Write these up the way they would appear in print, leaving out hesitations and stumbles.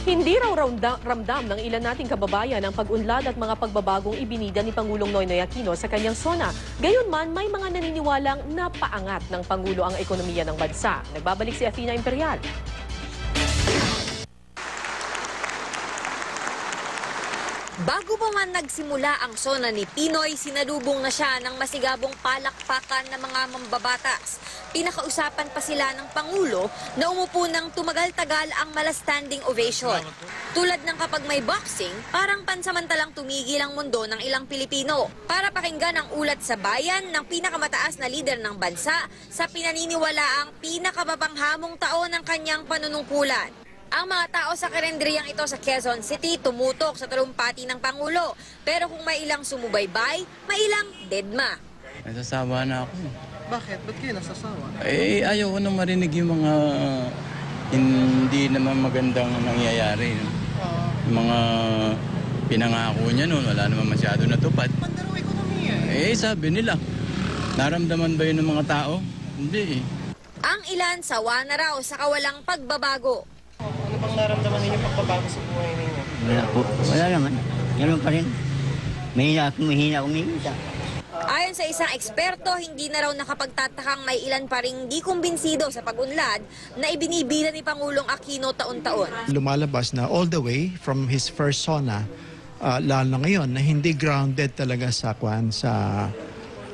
Hindi raw ramdam ng ilan nating kababayan ang pag-unlad at mga pagbabagong ibinida ni Pangulong Noynoy Aquino sa kanyang SONA. Gayunman, may mga naniniwalang napaangat ng Pangulo ang ekonomiya ng bansa. Nagbabalik si Athena Imperial. Bago pa man nagsimula ang SONA ni Pinoy, sinalubong na siya ng masigabong palakpakan ng mga mambabatas. Pinakausapan pa sila ng Pangulo na umupo ng tumagal-tagal ang mala-standing ovation. Tulad ng kapag may boxing, parang pansamantalang tumigil ang mundo ng ilang Pilipino para pakinggan ang ulat sa bayan ng pinakamataas na lider ng bansa sa pinaniniwalaang pinakababanghamong taon ng kanyang panunungkulan. Ang mga tao sa karenderyang ito sa Quezon City tumutok sa talumpati ng Pangulo. Pero kung may ilang sumubaybay, may ilang dedma. Nasasawa na ako. Bakit? Ba't kayo nasasawa? Ayaw ko nang marinig yung mga hindi naman magandang nangyayari. Yung mga pinangako niya noon, wala naman masyado natupad. Pandaro ekonomiya. Sabi nila, naramdaman ba yun ng mga tao? Hindi. Ang ilan sawa na raw sa kawalang pagbabago. Ano bang naramdaman ninyo pagbabago sa buhay ninyo? Wala po. Wala naman. Ganun pa rin. Mahina akong hihita. Ayon sa isang eksperto, hindi na raw nakapagtatakang may ilan pa ring di kumbinsido sa pag-unlad na ibinibida ni Pangulong Aquino taon-taon. Lumalabas na all the way from his first SONA, lalo na ngayon, na hindi grounded talaga sa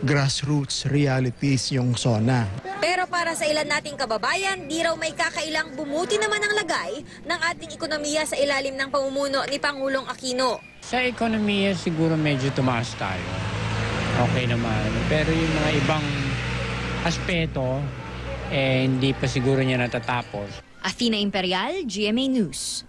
grassroots realities yung SONA. Pero para sa ilan nating kababayan, di raw may kakailang bumuti naman ang lagay ng ating ekonomiya sa ilalim ng pamumuno ni Pangulong Aquino. Sa ekonomiya siguro medyo tumaas tayo. Okay naman. Pero yung mga ibang aspeto, hindi pa siguro niya natatapos. Athena Imperial, GMA News.